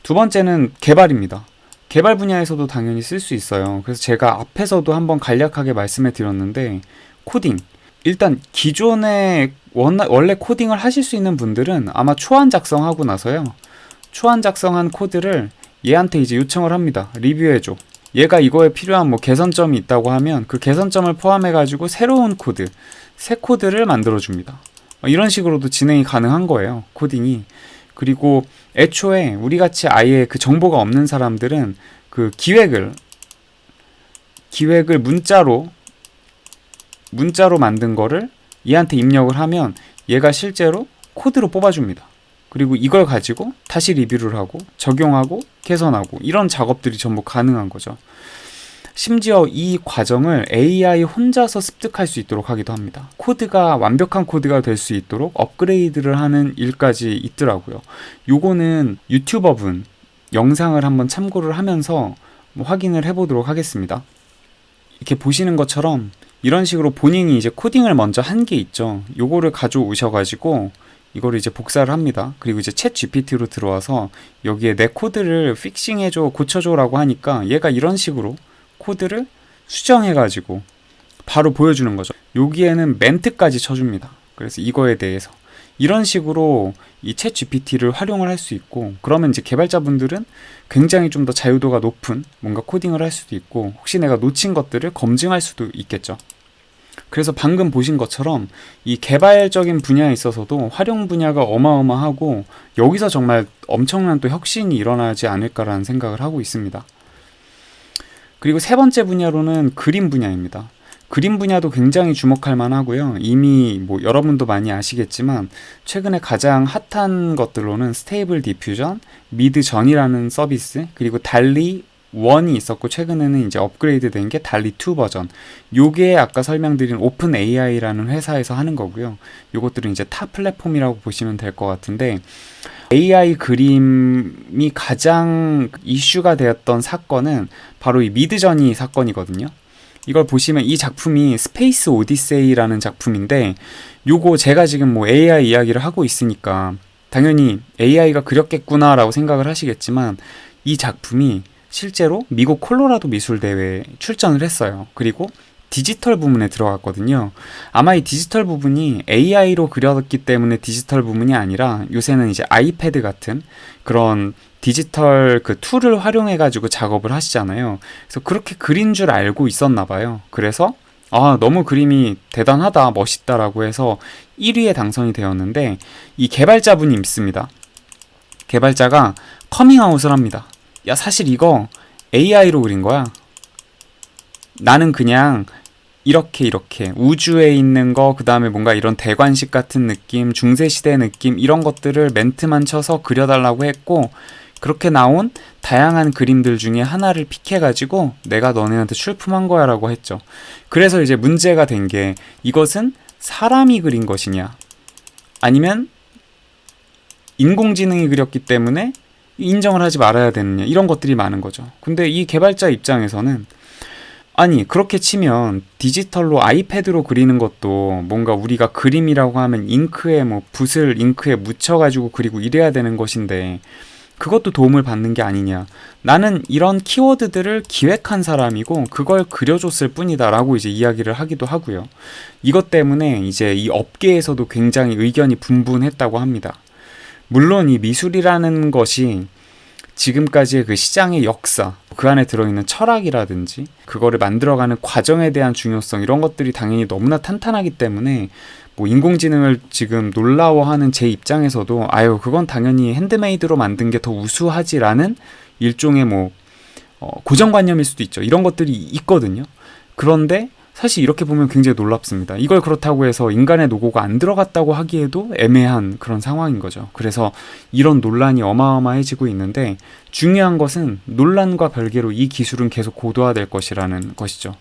두 번째는 개발입니다. 개발 분야에서도 당연히 쓸 수 있어요. 그래서 제가 앞에서도 한번 간략하게 말씀해 드렸는데, 코딩. 일단 기존에 원래 코딩을 하실 수 있는 분들은 아마 초안 작성하고 나서요, 초안 작성한 코드를 얘한테 이제 요청을 합니다. 리뷰해줘. 얘가 이거에 필요한 뭐 개선점이 있다고 하면 그 개선점을 포함해가지고 새로운 코드, 새 코드를 만들어줍니다. 이런 식으로도 진행이 가능한 거예요, 코딩이. 그리고 애초에 우리같이 아예 그 정보가 없는 사람들은 그 기획을 문자로 만든 거를 얘한테 입력을 하면 얘가 실제로 코드로 뽑아줍니다. 그리고 이걸 가지고 다시 리뷰를 하고 적용하고 개선하고 이런 작업들이 전부 가능한 거죠. 심지어 이 과정을 AI 혼자서 습득할 수 있도록 하기도 합니다. 코드가 완벽한 코드가 될 수 있도록 업그레이드를 하는 일까지 있더라고요. 요거는 유튜버분 영상을 한번 참고를 하면서 뭐 확인을 해보도록 하겠습니다. 이렇게 보시는 것처럼 이런 식으로 본인이 이제 코딩을 먼저 한 게 있죠. 요거를 가져오셔가지고 이거를 이제 복사를 합니다. 그리고 이제 챗 GPT로 들어와서 여기에 내 코드를 픽싱해줘, 고쳐줘 라고 하니까 얘가 이런 식으로 코드를 수정해가지고 바로 보여주는 거죠. 여기에는 멘트까지 쳐줍니다. 그래서 이거에 대해서 이런 식으로 이 챗 GPT를 활용을 할 수 있고, 그러면 이제 개발자분들은 굉장히 좀 더 자유도가 높은 뭔가 코딩을 할 수도 있고, 혹시 내가 놓친 것들을 검증할 수도 있겠죠. 그래서 방금 보신 것처럼 이 개발적인 분야에 있어서도 활용 분야가 어마어마하고, 여기서 정말 엄청난 또 혁신이 일어나지 않을까라는 생각을 하고 있습니다. 그리고 세 번째 분야로는 그림 분야입니다. 그림 분야도 굉장히 주목할 만하고요. 이미 뭐 여러분도 많이 아시겠지만 최근에 가장 핫한 것들로는 스테이블 디퓨전, 미드전이라는 서비스, 그리고 달리 1이 있었고 최근에는 이제 업그레이드 된 게 달리 2 버전. 요게 아까 설명드린 오픈 AI라는 회사에서 하는 거고요. 요것들은 이제 타 플랫폼이라고 보시면 될 것 같은데, AI 그림이 가장 이슈가 되었던 사건은 바로 이 미드저니 사건이거든요. 이걸 보시면 이 작품이 스페이스 오디세이라는 작품인데, 요거 제가 지금 뭐 AI 이야기를 하고 있으니까 당연히 AI가 그렸겠구나 라고 생각을 하시겠지만, 이 작품이 실제로 미국 콜로라도 미술대회에 출전을 했어요. 그리고 디지털 부문에 들어갔거든요. 아마 이 디지털 부분이 AI로 그렸기 때문에 디지털 부분이 아니라, 요새는 이제 아이패드 같은 그런 디지털 그 툴을 활용해가지고 작업을 하시잖아요. 그래서 그렇게 그린 줄 알고 있었나 봐요. 그래서 너무 그림이 대단하다, 멋있다라고 해서 1위에 당선이 되었는데, 이 개발자분이 있습니다. 개발자가 커밍아웃을 합니다. 야, 사실 이거 AI로 그린 거야. 나는 그냥 이렇게 우주에 있는 거, 그 다음에 뭔가 이런 대관식 같은 느낌, 중세시대 느낌, 이런 것들을 멘트만 쳐서 그려달라고 했고, 그렇게 나온 다양한 그림들 중에 하나를 픽해가지고 내가 너네한테 출품한 거야 라고 했죠. 그래서 이제 문제가 된 게, 이것은 사람이 그린 것이냐 아니면 인공지능이 그렸기 때문에 인정을 하지 말아야 되느냐, 이런 것들이 많은 거죠. 근데 이 개발자 입장에서는, 아니 그렇게 치면 디지털로 아이패드로 그리는 것도 뭔가 우리가 그림이라고 하면 잉크에 뭐 붓을 잉크에 묻혀가지고 그리고 이래야 되는 것인데 그것도 도움을 받는 게 아니냐. 나는 이런 키워드들을 기획한 사람이고 그걸 그려줬을 뿐이다 라고 이제 이야기를 하기도 하고요. 이것 때문에 이제 이 업계에서도 굉장히 의견이 분분했다고 합니다. 물론 이 미술이라는 것이 지금까지의 그 시장의 역사, 그 안에 들어있는 철학이라든지 그거를 만들어가는 과정에 대한 중요성, 이런 것들이 당연히 너무나 탄탄하기 때문에 뭐 인공지능을 지금 놀라워하는 제 입장에서도 그건 당연히 핸드메이드로 만든 게 더 우수하지라는 일종의 뭐 고정관념일 수도 있죠. 이런 것들이 있거든요. 그런데 사실 이렇게 보면 굉장히 놀랍습니다. 이걸 그렇다고 해서 인간의 노고가 안 들어갔다고 하기에도 애매한 그런 상황인 거죠. 그래서 이런 논란이 어마어마해지고 있는데, 중요한 것은 논란과 별개로 이 기술은 계속 고도화될 것이라는 것이죠.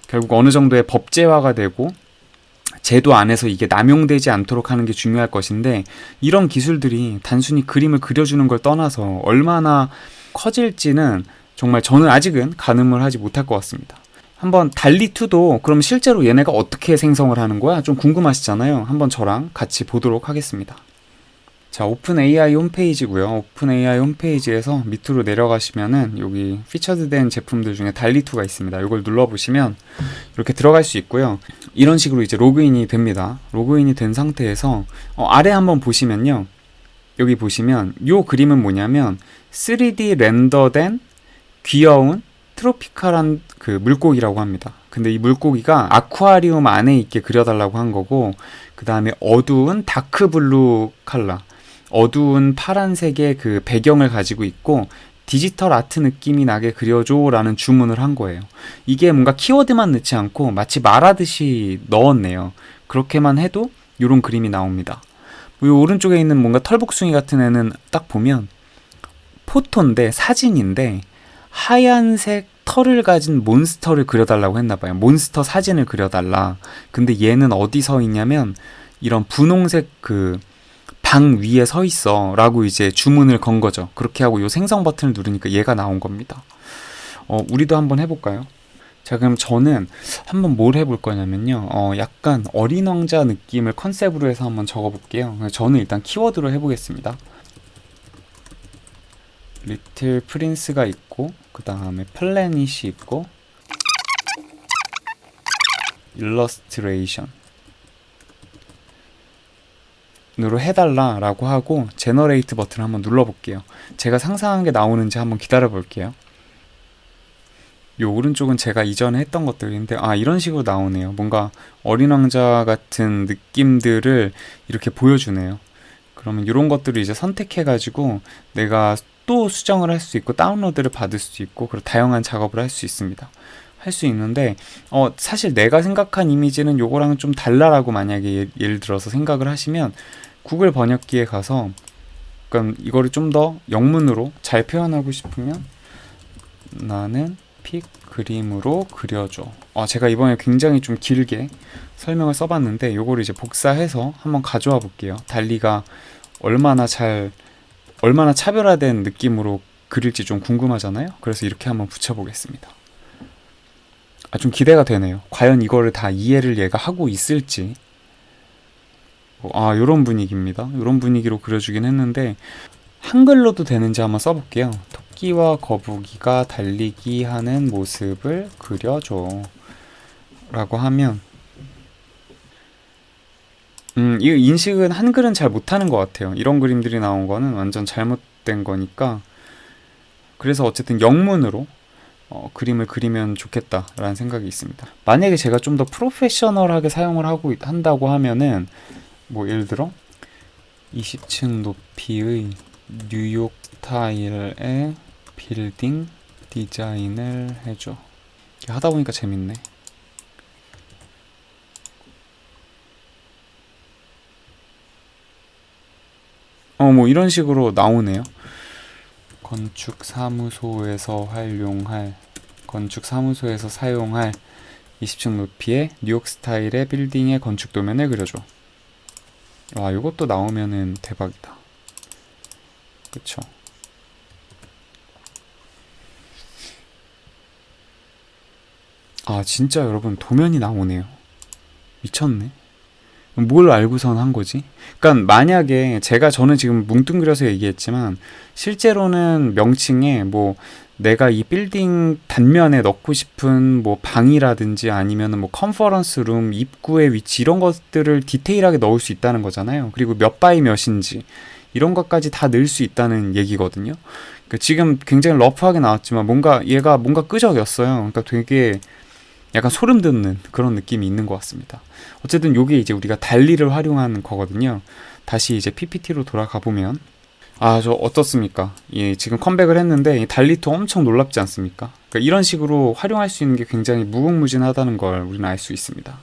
결국 어느 정도의 법제화가 되고 제도 안에서 이게 남용되지 않도록 하는 게 중요할 것인데, 이런 기술들이 단순히 그림을 그려주는 걸 떠나서 얼마나 커질지는 정말 저는 아직은 가늠을 하지 못할 것 같습니다. 한번 달리2도 그럼 실제로 얘네가 어떻게 생성을 하는 거야? 좀 궁금하시잖아요. 한번 저랑 같이 보도록 하겠습니다. 자, 오픈 AI 홈페이지고요. 오픈 AI 홈페이지에서 밑으로 내려가시면은 여기 피처드된 제품들 중에 달리2가 있습니다. 이걸 눌러보시면 이렇게 들어갈 수 있고요. 이런 식으로 이제 로그인이 됩니다. 로그인이 된 상태에서 아래 한번 보시면요. 여기 보시면 요 그림은 뭐냐면 3D 렌더된 귀여운 트로피칼한 그 물고기라고 합니다. 근데 이 물고기가 아쿠아리움 안에 있게 그려달라고 한 거고, 그 다음에 어두운 다크블루 컬러, 어두운 파란색의 그 배경을 가지고 있고 디지털 아트 느낌이 나게 그려줘 라는 주문을 한 거예요. 이게 뭔가 키워드만 넣지 않고 마치 말하듯이 넣었네요. 그렇게만 해도 이런 그림이 나옵니다. 이 오른쪽에 있는 뭔가 털복숭이 같은 애는 딱 보면 포토인데, 사진인데 하얀색 털을 가진 몬스터를 그려달라고 했나봐요. 몬스터 사진을 그려달라. 근데 얘는 어디 서 있냐면 이런 분홍색 그 방 위에 서 있어 라고 이제 주문을 건 거죠. 그렇게 하고 요 생성 버튼을 누르니까 얘가 나온 겁니다. 우리도 한번 해볼까요? 자, 그럼 저는 한번 뭘 해볼 거냐면요. 약간 어린 왕자 느낌을 컨셉으로 해서 한번 적어볼게요. 저는 일단 키워드로 해보겠습니다. 리틀 프린스가 있고, 그 다음에 플래닛이 있고, 일러스트레이션 으로 해달라 라고 하고 제너레이트 버튼을 한번 눌러볼게요. 제가 상상한 게 나오는지 한번 기다려 볼게요. 요 오른쪽은 제가 이전에 했던 것들인데, 이런 식으로 나오네요. 뭔가 어린 왕자 같은 느낌들을 이렇게 보여주네요. 그러면 이런 것들을 이제 선택해 가지고 내가 또 수정을 할 수 있고 다운로드를 받을 수 있고, 그리고 다양한 작업을 할 수 있습니다. 할 수 있는데 사실 내가 생각한 이미지는 요거랑은 좀 달라라고 만약에 예를 들어서 생각을 하시면 구글 번역기에 가서, 그러니까 이거를 좀 더 영문으로 잘 표현하고 싶으면 나는 픽 그림으로 그려줘. 제가 이번에 굉장히 좀 길게 설명을 써봤는데 요거를 이제 복사해서 한번 가져와 볼게요. 달리가 얼마나 차별화된 느낌으로 그릴지 좀 궁금하잖아요. 그래서 이렇게 한번 붙여보겠습니다. 좀 기대가 되네요. 과연 이거를 다 이해를 얘가 하고 있을지. 요런 분위기입니다. 요런 분위기로 그려주긴 했는데 한글로도 되는지 한번 써볼게요. 토끼와 거북이가 달리기 하는 모습을 그려줘 라고 하면 이 인식은 한글은 잘 못하는 것 같아요. 이런 그림들이 나온 거는 완전 잘못된 거니까. 그래서 어쨌든 영문으로 그림을 그리면 좋겠다라는 생각이 있습니다. 만약에 제가 좀 더 프로페셔널하게 사용을 한다고 하면은 뭐 예를 들어 20층 높이의 뉴욕 스타일의 빌딩 디자인을 해줘. 하다 보니까 재밌네. 뭐 이런 식으로 나오네요. 건축사무소에서 사용할 20층 높이의 뉴욕 스타일의 빌딩의 건축 도면을 그려줘. 이것도 나오면은 대박이다. 그쵸? 진짜 여러분 도면이 나오네요. 미쳤네. 뭘 알고선 한 거지? 그러니까 만약에 저는 지금 뭉뚱그려서 얘기했지만 실제로는 명칭에 뭐 내가 이 빌딩 단면에 넣고 싶은 뭐 방이라든지 아니면은 뭐 컨퍼런스 룸 입구의 위치 이런 것들을 디테일하게 넣을 수 있다는 거잖아요. 그리고 몇 바이 몇인지 이런 것까지 다 넣을 수 있다는 얘기거든요. 그러니까 지금 굉장히 러프하게 나왔지만 얘가 뭔가 끄적였어요. 그러니까 되게 약간 소름 돋는 그런 느낌이 있는 것 같습니다. 어쨌든 요게 이제 우리가 달리를 활용한 거거든요. 다시 이제 PPT로 돌아가 보면 저 어떻습니까? 지금 컴백을 했는데 달리2 엄청 놀랍지 않습니까? 그러니까 이런 식으로 활용할 수 있는 게 굉장히 무궁무진하다는 걸 우리는 알 수 있습니다.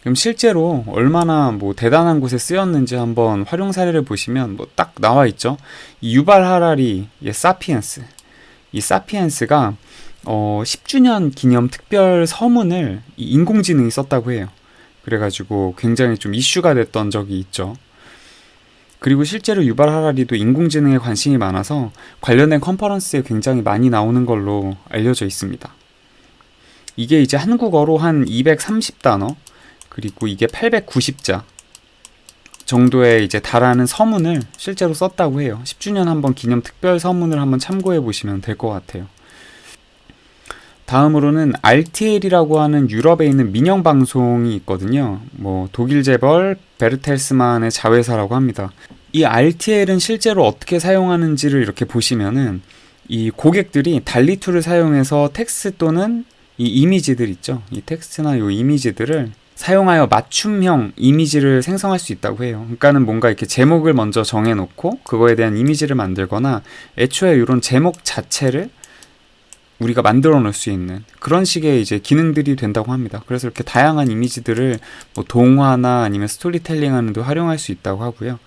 그럼 실제로 얼마나 뭐 대단한 곳에 쓰였는지 한번 활용 사례를 보시면 뭐 딱 나와 있죠. 이 유발 하라리의 사피엔스. 이 사피엔스가 10주년 기념 특별 서문을 인공지능이 썼다고 해요. 그래가지고 굉장히 좀 이슈가 됐던 적이 있죠. 그리고 실제로 유발 하라리도 인공지능에 관심이 많아서 관련된 컨퍼런스에 굉장히 많이 나오는 걸로 알려져 있습니다. 이게 이제 한국어로 한 230단어, 그리고 이게 890자 정도에 이제 달하는 서문을 실제로 썼다고 해요. 10주년 한번 기념 특별 서문을 한번 참고해 보시면 될 것 같아요. 다음으로는 RTL이라고 하는 유럽에 있는 민영 방송이 있거든요. 뭐 독일 재벌 베르텔스만의 자회사라고 합니다. 이 RTL은 실제로 어떻게 사용하는지를 이렇게 보시면은 이 고객들이 달리 툴을 사용해서 텍스트 또는 이 이미지들 있죠. 이 텍스트나 이 이미지들을 사용하여 맞춤형 이미지를 생성할 수 있다고 해요. 그러니까는 뭔가 이렇게 제목을 먼저 정해놓고 그거에 대한 이미지를 만들거나 애초에 이런 제목 자체를 우리가 만들어 놓을 수 있는 그런 식의 이제 기능들이 된다고 합니다. 그래서 이렇게 다양한 이미지들을 뭐 동화나 아니면 스토리텔링 하는데 활용할 수 있다고 하고요.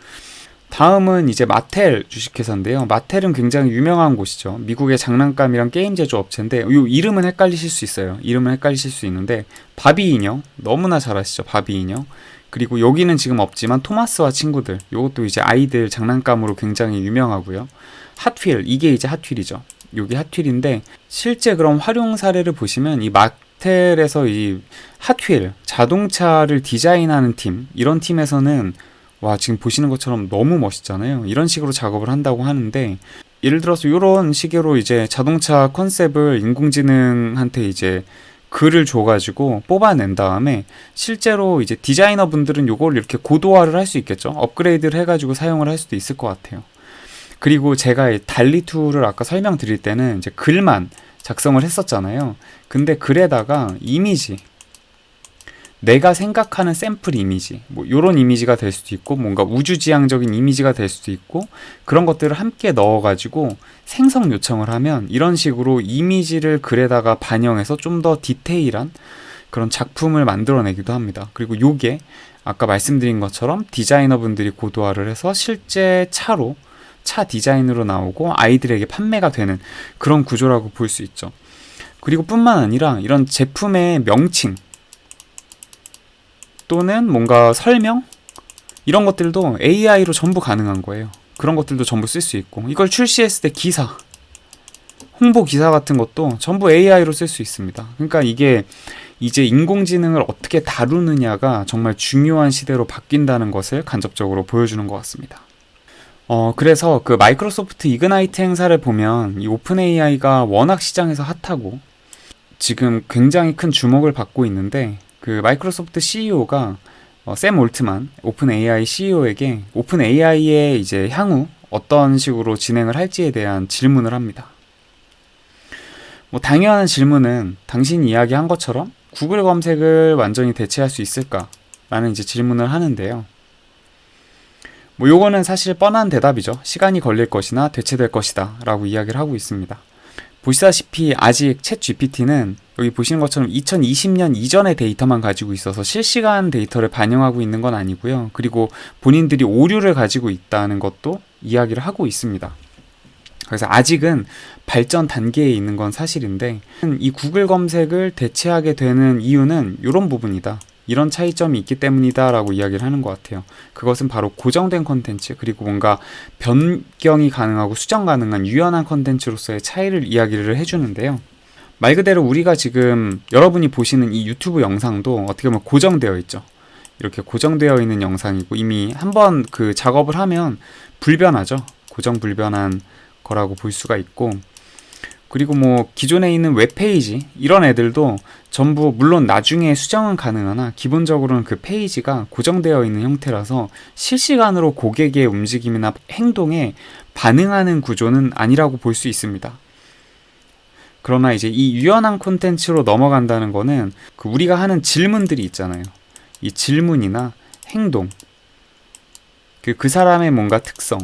다음은 이제 마텔 주식회사인데요. 마텔은 굉장히 유명한 곳이죠. 미국의 장난감이랑 게임 제조 업체인데 이 이름은 헷갈리실 수 있어요. 이름은 헷갈리실 수 있는데 바비 인형 너무나 잘 아시죠? 바비 인형. 그리고 여기는 지금 없지만 토마스와 친구들 이것도 이제 아이들 장난감으로 굉장히 유명하고요. 핫휠 이게 이제 핫휠이죠. 여기 핫휠인데 실제 그런 활용 사례를 보시면 이 마텔에서 이 핫휠 자동차를 디자인하는 팀 이런 팀에서는 와 지금 보시는 것처럼 너무 멋있잖아요. 이런 식으로 작업을 한다고 하는데 예를 들어서 이런 식으로 이제 자동차 컨셉을 인공지능한테 이제 글을 줘가지고 뽑아낸 다음에 실제로 이제 디자이너 분들은 요걸 이렇게 고도화를 할 수 있겠죠. 업그레이드를 해가지고 사용을 할 수도 있을 것 같아요. 그리고 제가 달리 툴을 아까 설명드릴 때는 이제 글만 작성을 했었잖아요. 근데 글에다가 이미지 내가 생각하는 샘플 이미지 뭐 요런 이미지가 될 수도 있고 뭔가 우주지향적인 이미지가 될 수도 있고 그런 것들을 함께 넣어가지고 생성 요청을 하면 이런 식으로 이미지를 글에다가 반영해서 좀 더 디테일한 그런 작품을 만들어내기도 합니다. 그리고 요게 아까 말씀드린 것처럼 디자이너분들이 고도화를 해서 실제 차 디자인으로 나오고 아이들에게 판매가 되는 그런 구조라고 볼 수 있죠. 그리고 뿐만 아니라 이런 제품의 명칭 또는 뭔가 설명? 이런 것들도 AI로 전부 가능한 거예요. 그런 것들도 전부 쓸 수 있고 이걸 출시했을 때 기사, 홍보 기사 같은 것도 전부 AI로 쓸 수 있습니다. 그러니까 이게 이제 인공지능을 어떻게 다루느냐가 정말 중요한 시대로 바뀐다는 것을 간접적으로 보여주는 것 같습니다. 그래서 그 마이크로소프트 이그나이트 행사를 보면 이 오픈 AI가 워낙 시장에서 핫하고 지금 굉장히 큰 주목을 받고 있는데 그 마이크로소프트 CEO가 샘 올트만 오픈 AI CEO에게 오픈 AI의 이제 향후 어떤 식으로 진행을 할지에 대한 질문을 합니다. 뭐 당연한 질문은 당신이 이야기한 것처럼 구글 검색을 완전히 대체할 수 있을까? 라는 이제 질문을 하는데요. 뭐 요거는 사실 뻔한 대답이죠. 시간이 걸릴 것이나 대체될 것이다 라고 이야기를 하고 있습니다. 보시다시피 아직 챗 GPT는 여기 보시는 것처럼 2020년 이전의 데이터만 가지고 있어서 실시간 데이터를 반영하고 있는 건 아니고요. 그리고 본인들이 오류를 가지고 있다는 것도 이야기를 하고 있습니다. 그래서 아직은 발전 단계에 있는 건 사실인데 이 구글 검색을 대체하게 되는 이유는 이런 부분이다. 이런 차이점이 있기 때문이다 라고 이야기를 하는 것 같아요. 그것은 바로 고정된 컨텐츠 그리고 뭔가 변경이 가능하고 수정 가능한 유연한 컨텐츠로서의 차이를 이야기를 해주는데요. 말 그대로 우리가 지금 여러분이 보시는 이 유튜브 영상도 어떻게 보면 고정되어 있죠. 이렇게 고정되어 있는 영상이고 이미 한번 그 작업을 하면 불변하죠. 고정 불변한 거라고 볼 수가 있고 그리고 뭐 기존에 있는 웹페이지 이런 애들도 전부 물론 나중에 수정은 가능하나 기본적으로는 그 페이지가 고정되어 있는 형태라서 실시간으로 고객의 움직임이나 행동에 반응하는 구조는 아니라고 볼 수 있습니다. 그러나 이제 이 유연한 콘텐츠로 넘어간다는 거는 그 우리가 하는 질문들이 있잖아요. 이 질문이나 행동 그 사람의 뭔가 특성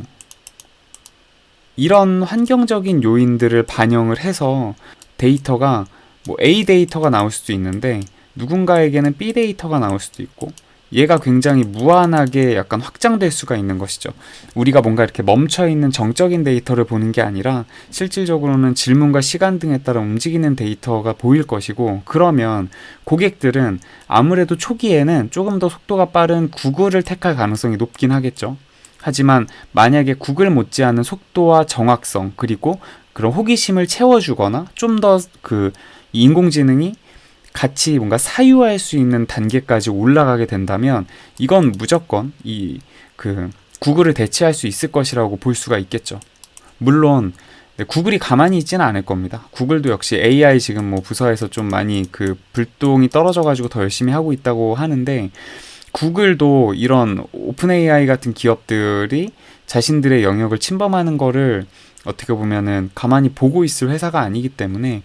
이런 환경적인 요인들을 반영을 해서 데이터가 뭐 A 데이터가 나올 수도 있는데 누군가에게는 B 데이터가 나올 수도 있고 얘가 굉장히 무한하게 약간 확장될 수가 있는 것이죠. 우리가 뭔가 이렇게 멈춰있는 정적인 데이터를 보는 게 아니라 실질적으로는 질문과 시간 등에 따라 움직이는 데이터가 보일 것이고 그러면 고객들은 아무래도 초기에는 조금 더 속도가 빠른 구글을 택할 가능성이 높긴 하겠죠. 하지만 만약에 구글 못지않은 속도와 정확성 그리고 그런 호기심을 채워주거나 좀 더 그 인공지능이 같이 뭔가 사유할 수 있는 단계까지 올라가게 된다면 이건 무조건 이 그 구글을 대체할 수 있을 것이라고 볼 수가 있겠죠. 물론 구글이 가만히 있지는 않을 겁니다. 구글도 역시 AI 지금 뭐 부서에서 좀 많이 그 불똥이 떨어져가지고 더 열심히 하고 있다고 하는데, 구글도 이런 오픈 AI 같은 기업들이 자신들의 영역을 침범하는 거를 어떻게 보면은 가만히 보고 있을 회사가 아니기 때문에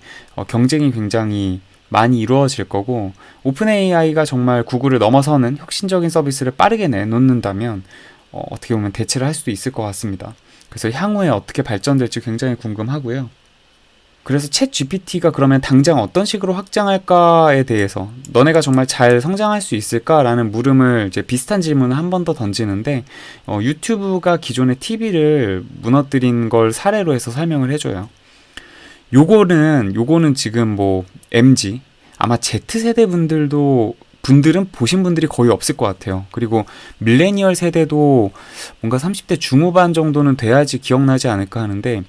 경쟁이 굉장히 많이 이루어질 거고, 오픈 AI가 정말 구글을 넘어서는 혁신적인 서비스를 빠르게 내놓는다면 어떻게 보면 대체를 할 수도 있을 것 같습니다. 그래서 향후에 어떻게 발전될지 굉장히 궁금하고요. 그래서 챗 GPT가 그러면 당장 어떤 식으로 확장할까에 대해서, 너네가 정말 잘 성장할 수 있을까라는 물음을, 이제 비슷한 질문을 한 번 더 던지는데, 유튜브가 기존의 TV를 무너뜨린 걸 사례로 해서 설명을 해줘요. 요거는 지금 뭐 MZ, 아마 Z세대 분들은 보신 분들이 거의 없을 것 같아요. 그리고 밀레니얼 세대도 뭔가 30대 중후반 정도는 돼야지 기억나지 않을까 하는데,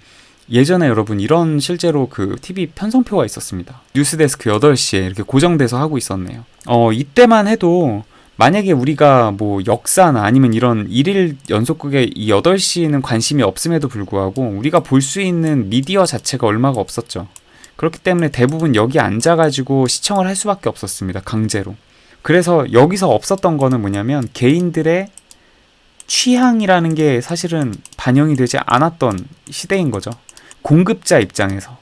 예전에 여러분 이런 실제로 그 TV 편성표가 있었습니다. 뉴스데스크 8시에 이렇게 고정돼서 하고 있었네요. 이때만 해도 만약에 우리가 뭐 역사나 아니면 이런 일일 연속극의 이 8시는 관심이 없음에도 불구하고 우리가 볼 수 있는 미디어 자체가 얼마가 없었죠. 그렇기 때문에 대부분 여기 앉아가지고 시청을 할 수밖에 없었습니다. 강제로. 그래서 여기서 없었던 거는 뭐냐면, 개인들의 취향이라는 게 사실은 반영이 되지 않았던 시대인 거죠. 공급자 입장에서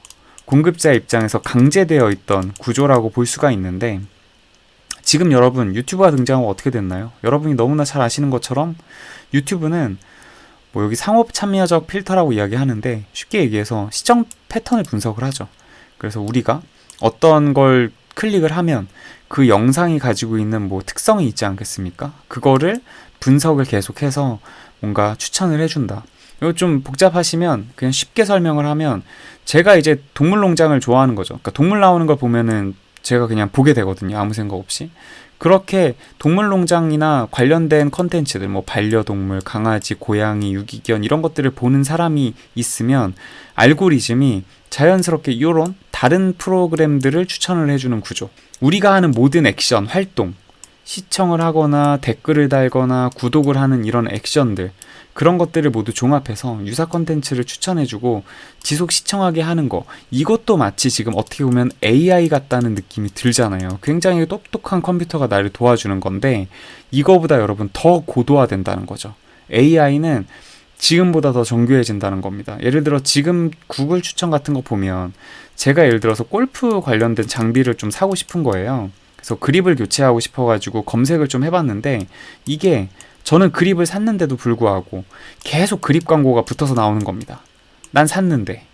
강제되어 있던 구조라고 볼 수가 있는데, 지금 여러분 유튜브가 등장하고 어떻게 됐나요? 여러분이 너무나 잘 아시는 것처럼 유튜브는 뭐 여기 상업 참여적 필터라고 이야기하는데, 쉽게 얘기해서 시청 패턴을 분석을 하죠. 그래서 우리가 어떤 걸 클릭을 하면 그 영상이 가지고 있는 뭐 특성이 있지 않겠습니까? 그거를 분석을 계속해서 뭔가 추천을 해준다. 이거 좀 복잡하시면 그냥 쉽게 설명을 하면, 제가 이제 동물농장을 좋아하는 거죠. 그러니까 동물 나오는 걸 보면은 제가 그냥 보게 되거든요. 아무 생각 없이. 그렇게 동물농장이나 관련된 컨텐츠들, 뭐 반려동물, 강아지, 고양이, 유기견 이런 것들을 보는 사람이 있으면 알고리즘이 자연스럽게 이런 다른 프로그램들을 추천을 해주는 구조. 우리가 하는 모든 액션, 활동, 시청을 하거나 댓글을 달거나 구독을 하는 이런 액션들, 그런 것들을 모두 종합해서 유사 컨텐츠를 추천해주고 지속 시청하게 하는 거, 이것도 마치 지금 어떻게 보면 AI 같다는 느낌이 들잖아요. 굉장히 똑똑한 컴퓨터가 나를 도와주는 건데, 이거보다 여러분 더 고도화된다는 거죠. AI는 지금보다 더 정교해진다는 겁니다. 예를 들어 지금 구글 추천 같은 거 보면, 제가 예를 들어서 골프 관련된 장비를 좀 사고 싶은 거예요. 그래서 그립을 교체하고 싶어가지고 검색을 좀 해봤는데, 이게 저는 그립을 샀는데도 불구하고 계속 그립 광고가 붙어서 나오는 겁니다. 난 샀는데.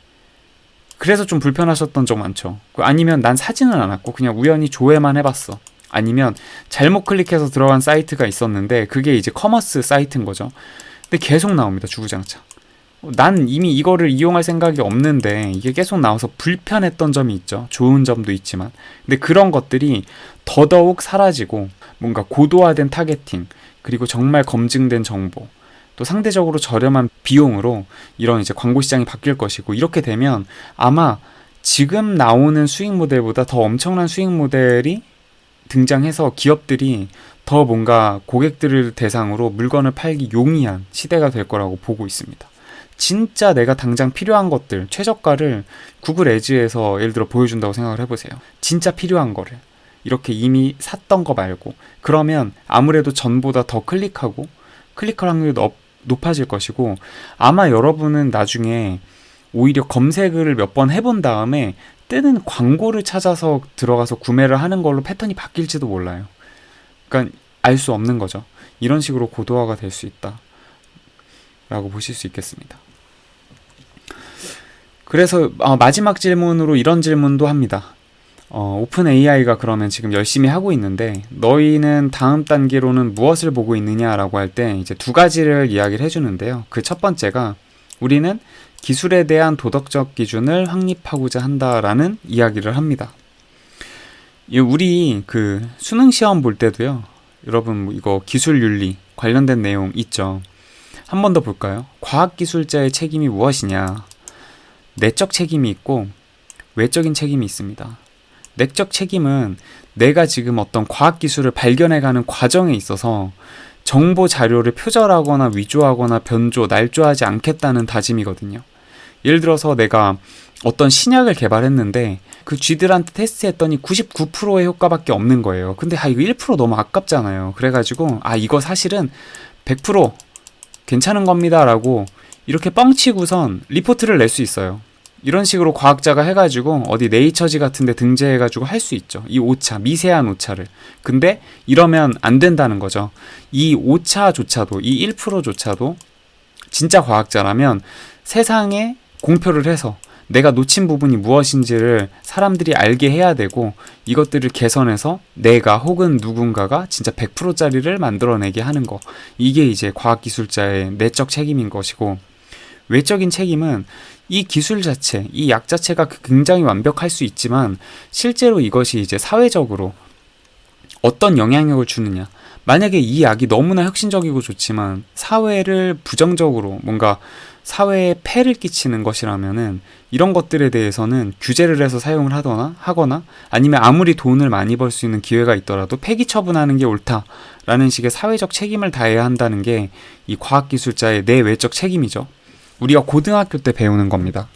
그래서 좀 불편하셨던 적 많죠. 아니면 난 사지는 않았고 그냥 우연히 조회만 해봤어. 아니면 잘못 클릭해서 들어간 사이트가 있었는데 그게 이제 커머스 사이트인 거죠. 근데 계속 나옵니다. 주구장창. 난 이미 이거를 이용할 생각이 없는데 이게 계속 나와서 불편했던 점이 있죠. 좋은 점도 있지만. 근데 그런 것들이 더더욱 사라지고, 뭔가 고도화된 타겟팅, 그리고 정말 검증된 정보, 또 상대적으로 저렴한 비용으로 이런 이제 광고 시장이 바뀔 것이고, 이렇게 되면 아마 지금 나오는 수익 모델보다 더 엄청난 수익 모델이 등장해서 기업들이 더 뭔가 고객들을 대상으로 물건을 팔기 용이한 시대가 될 거라고 보고 있습니다. 진짜 내가 당장 필요한 것들, 최저가를 구글 애즈에서 예를 들어 보여준다고 생각을 해보세요. 진짜 필요한 거를 이렇게 이미 샀던 거 말고, 그러면 아무래도 전보다 더 클릭할 확률이 높아질 것이고, 아마 여러분은 나중에 오히려 검색을 몇 번 해본 다음에 뜨는 광고를 찾아서 들어가서 구매를 하는 걸로 패턴이 바뀔지도 몰라요. 그러니까 알 수 없는 거죠. 이런 식으로 고도화가 될 수 있다 라고 보실 수 있겠습니다. 그래서 마지막 질문으로 이런 질문도 합니다. 오픈 AI가 그러면 지금 열심히 하고 있는데 너희는 다음 단계로는 무엇을 보고 있느냐라고 할 때 이제 두 가지를 이야기를 해주는데요. 그 첫 번째가, 우리는 기술에 대한 도덕적 기준을 확립하고자 한다라는 이야기를 합니다. 우리 그 수능 시험 볼 때도요, 여러분 이거 기술윤리 관련된 내용 있죠. 한 번 더 볼까요? 과학기술자의 책임이 무엇이냐? 내적 책임이 있고 외적인 책임이 있습니다. 내적 책임은 내가 지금 어떤 과학기술을 발견해가는 과정에 있어서 정보 자료를 표절하거나 위조하거나 변조, 날조하지 않겠다는 다짐이거든요. 예를 들어서 내가 어떤 신약을 개발했는데 그 쥐들한테 테스트했더니 99%의 효과밖에 없는 거예요. 근데 이거 1% 너무 아깝잖아요. 그래가지고 이거 사실은 100% 괜찮은 겁니다 라고 이렇게 뻥치고선 리포트를 낼 수 있어요. 이런 식으로 과학자가 해가지고 어디 네이처지 같은 데 등재해가지고 할 수 있죠. 이 오차, 미세한 오차를. 근데 이러면 안 된다는 거죠. 이 오차조차도, 이 1%조차도 진짜 과학자라면 세상에 공표를 해서 내가 놓친 부분이 무엇인지를 사람들이 알게 해야 되고, 이것들을 개선해서 내가 혹은 누군가가 진짜 100%짜리를 만들어내게 하는 거. 이게 이제 과학기술자의 내적 책임인 것이고, 외적인 책임은 이 기술 자체, 이 약 자체가 굉장히 완벽할 수 있지만 실제로 이것이 이제 사회적으로 어떤 영향력을 주느냐. 만약에 이 약이 너무나 혁신적이고 좋지만 사회를 부정적으로 뭔가 사회에 폐를 끼치는 것이라면은 이런 것들에 대해서는 규제를 해서 사용을 하거나 아니면 아무리 돈을 많이 벌 수 있는 기회가 있더라도 폐기 처분하는 게 옳다라는 식의 사회적 책임을 다해야 한다는 게 이 과학기술자의 내외적 책임이죠. 우리가 고등학교 때 배우는 겁니다.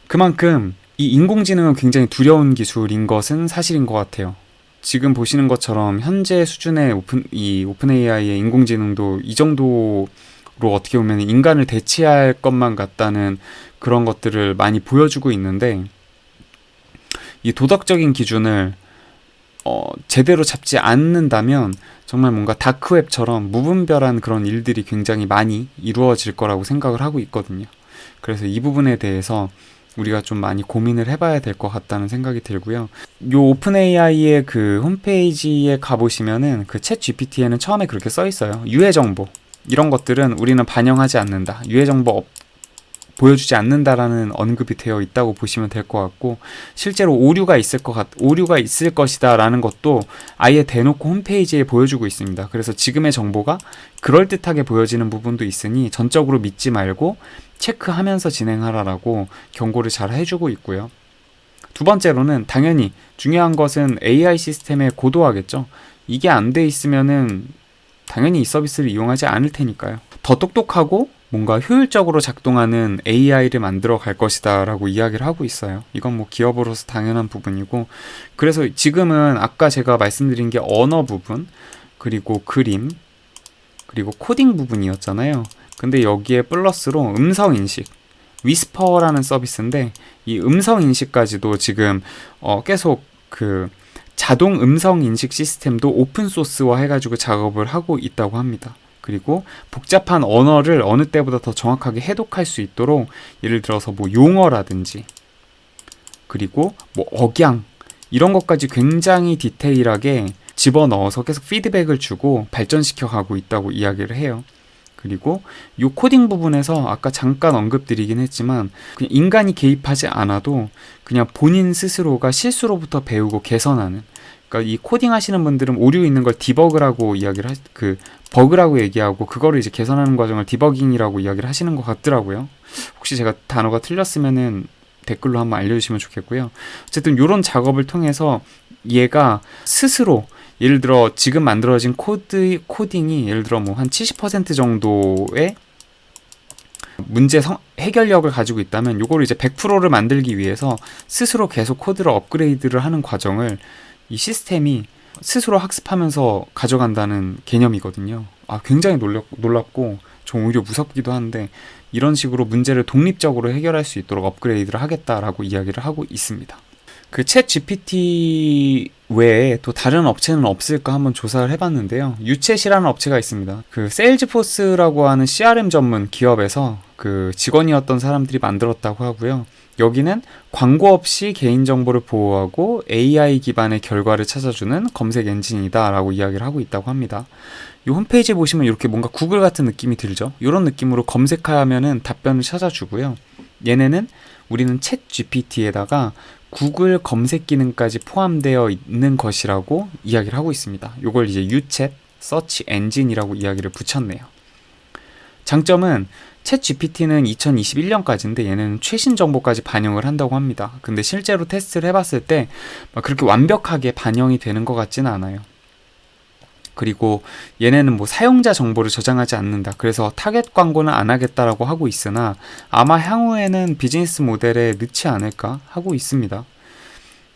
그만큼 이 인공지능은 굉장히 두려운 기술인 것은 사실인 것 같아요. 지금 보시는 것처럼 현재 수준의 오픈 AI의 인공지능도 이 정도로 어떻게 보면 인간을 대체할 것만 같다는 그런 것들을 많이 보여주고 있는데, 이 도덕적인 기준을 제대로 잡지 않는다면 정말 뭔가 다크웹처럼 무분별한 그런 일들이 굉장히 많이 이루어질 거라고 생각을 하고 있거든요. 그래서 이 부분에 대해서 우리가 좀 많이 고민을 해봐야 될 것 같다는 생각이 들고요. 요 오픈 AI의 그 홈페이지에 가보시면은 그 챗 GPT에는 처음에 그렇게 써 있어요. 유해 정보 이런 것들은 우리는 반영하지 않는다. 유해 정보 보여주지 않는다라는 언급이 되어 있다고 보시면 될 것 같고, 실제로 오류가 있을 것이다라는 것도 아예 대놓고 홈페이지에 보여주고 있습니다. 그래서 지금의 정보가 그럴듯하게 보여지는 부분도 있으니 전적으로 믿지 말고 체크하면서 진행하라라고 경고를 잘 해주고 있고요. 두 번째로는 당연히 중요한 것은 AI 시스템의 고도화겠죠. 이게 안 돼 있으면은 당연히 이 서비스를 이용하지 않을 테니까요. 더 똑똑하고 뭔가 효율적으로 작동하는 AI를 만들어 갈 것이다 라고 이야기를 하고 있어요. 이건 뭐 기업으로서 당연한 부분이고, 그래서 지금은 아까 제가 말씀드린 게 언어 부분, 그리고 그림, 그리고 코딩 부분이었잖아요. 근데 여기에 플러스로 음성 인식, 위스퍼라는 서비스인데, 이 음성 인식까지도 지금 계속 그 자동 음성 인식 시스템도 오픈소스화 해가지고 작업을 하고 있다고 합니다. 그리고 복잡한 언어를 어느 때보다 더 정확하게 해독할 수 있도록, 예를 들어서 뭐 용어라든지 그리고 뭐 억양 이런 것까지 굉장히 디테일하게 집어넣어서 계속 피드백을 주고 발전시켜 가고 있다고 이야기를 해요. 그리고 이 코딩 부분에서 아까 잠깐 언급드리긴 했지만 그냥 인간이 개입하지 않아도 그냥 본인 스스로가 실수로부터 배우고 개선하는, 그러니까 이 코딩 하시는 분들은 오류 있는 걸 디버그라고 버그라고 얘기하고 그거를 이제 개선하는 과정을 디버깅이라고 이야기를 하시는 것 같더라고요. 혹시 제가 단어가 틀렸으면은 댓글로 한번 알려주시면 좋겠고요. 어쨌든 이런 작업을 통해서 얘가 스스로, 예를 들어 지금 만들어진 코딩이 예를 들어 뭐 한 70% 정도의 문제 해결력을 가지고 있다면 요거를 이제 100%를 만들기 위해서 스스로 계속 코드를 업그레이드를 하는 과정을 이 시스템이 스스로 학습하면서 가져간다는 개념이거든요. 굉장히 놀랍고 좀 오히려 무섭기도 한데, 이런 식으로 문제를 독립적으로 해결할 수 있도록 업그레이드를 하겠다라고 이야기를 하고 있습니다. 그 챗 GPT 외에 또 다른 업체는 없을까 한번 조사를 해봤는데요. 유챗이라는 업체가 있습니다. 그 세일즈포스라고 하는 CRM 전문 기업에서 그 직원이었던 사람들이 만들었다고 하고요. 여기는 광고 없이 개인정보를 보호하고 AI 기반의 결과를 찾아주는 검색 엔진이다 라고 이야기를 하고 있다고 합니다. 이 홈페이지에 보시면 이렇게 뭔가 구글 같은 느낌이 들죠. 이런 느낌으로 검색하면은 답변을 찾아주고요. 얘네는 우리는 챗 GPT에다가 구글 검색 기능까지 포함되어 있는 것이라고 이야기를 하고 있습니다. 이걸 이제 유챗 서치 엔진이라고 이야기를 붙였네요. 장점은 챗 GPT는 2021년까지인데 얘는 최신 정보까지 반영을 한다고 합니다. 근데 실제로 테스트를 해봤을 때 그렇게 완벽하게 반영이 되는 것 같지는 않아요. 그리고 얘네는 뭐 사용자 정보를 저장하지 않는다. 그래서 타겟 광고는 안 하겠다라고 하고 있으나 아마 향후에는 비즈니스 모델에 넣지 않을까 하고 있습니다.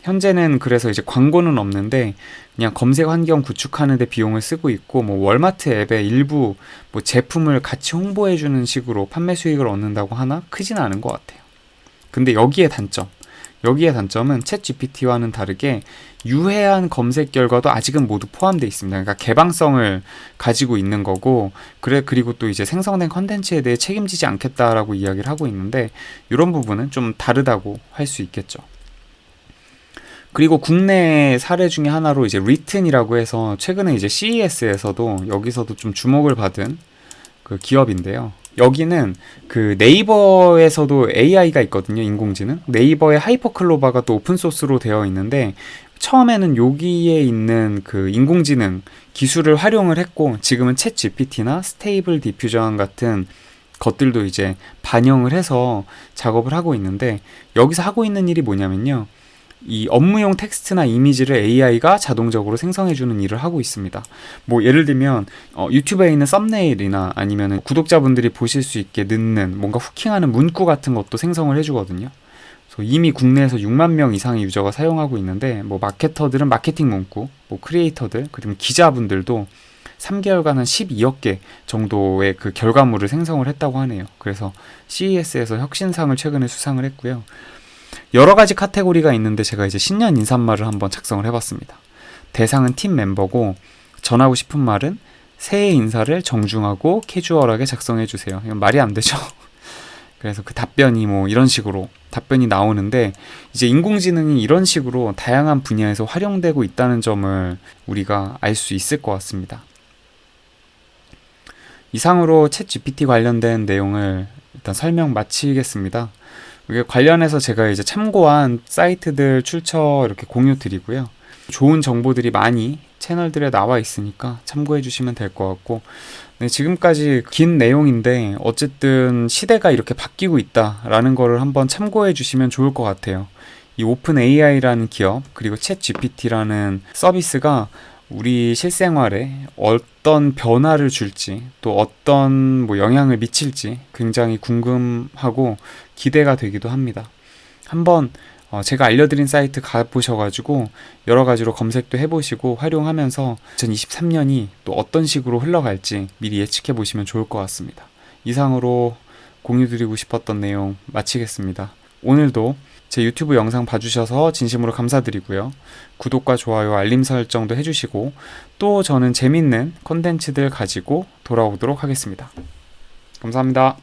현재는 그래서 이제 광고는 없는데 그냥 검색 환경 구축하는 데 비용을 쓰고 있고, 뭐 월마트 앱에 일부 뭐 제품을 같이 홍보해 주는 식으로 판매 수익을 얻는다고 하나 크진 않은 것 같아요. 근데 여기에 단점은 챗 GPT와는 다르게 유해한 검색 결과도 아직은 모두 포함되어 있습니다. 그러니까 개방성을 가지고 있는 거고, 그리고 또 이제 생성된 컨텐츠에 대해 책임지지 않겠다라고 이야기를 하고 있는데, 이런 부분은 좀 다르다고 할 수 있겠죠. 그리고 국내 사례 중에 하나로 이제 리튼이라고 해서 최근에 이제 CES에서도 여기서도 좀 주목을 받은 그 기업인데요. 여기는 그 네이버에서도 AI가 있거든요. 인공지능. 네이버의 하이퍼클로바가 또 오픈소스로 되어 있는데, 처음에는 여기에 있는 그 인공지능 기술을 활용을 했고, 지금은 챗 GPT나 스테이블 디퓨전 같은 것들도 이제 반영을 해서 작업을 하고 있는데, 여기서 하고 있는 일이 뭐냐면요, 이 업무용 텍스트나 이미지를 AI가 자동적으로 생성해주는 일을 하고 있습니다. 뭐 예를 들면 유튜브에 있는 썸네일이나 아니면 구독자분들이 보실 수 있게 넣는 뭔가 후킹하는 문구 같은 것도 생성을 해주거든요. 그래서 이미 국내에서 6만 명 이상의 유저가 사용하고 있는데, 뭐 마케터들은 마케팅 문구, 뭐 크리에이터들, 그리고 기자분들도 3개월간 한 12억 개 정도의 그 결과물을 생성을 했다고 하네요. 그래서 CES에서 혁신상을 최근에 수상을 했고요. 여러 가지 카테고리가 있는데 제가 이제 신년 인사말을 한번 작성을 해봤습니다. 대상은 팀 멤버고, 전하고 싶은 말은 새해 인사를 정중하고 캐주얼하게 작성해주세요. 이건 말이 안 되죠. 그래서 그 답변이 뭐 이런 식으로 답변이 나오는데, 이제 인공지능이 이런 식으로 다양한 분야에서 활용되고 있다는 점을 우리가 알 수 있을 것 같습니다. 이상으로 챗 GPT 관련된 내용을 일단 설명 마치겠습니다. 관련해서 제가 이제 참고한 사이트들 출처 이렇게 공유 드리고요. 좋은 정보들이 많이 채널들에 나와 있으니까 참고해 주시면 될 것 같고, 네, 지금까지 긴 내용인데 어쨌든 시대가 이렇게 바뀌고 있다라는 거를 한번 참고해 주시면 좋을 것 같아요. 이 오픈 AI라는 기업, 그리고 챗 GPT라는 서비스가 우리 실생활에 어떤 변화를 줄지, 또 어떤 뭐 영향을 미칠지 굉장히 궁금하고 기대가 되기도 합니다. 한번 제가 알려드린 사이트 가보셔가지고 여러 가지로 검색도 해보시고 활용하면서 2023년이 또 어떤 식으로 흘러갈지 미리 예측해 보시면 좋을 것 같습니다. 이상으로 공유드리고 싶었던 내용 마치겠습니다. 오늘도 제 유튜브 영상 봐주셔서 진심으로 감사드리고요. 구독과 좋아요, 알림 설정도 해주시고, 또 저는 재밌는 콘텐츠들 가지고 돌아오도록 하겠습니다. 감사합니다.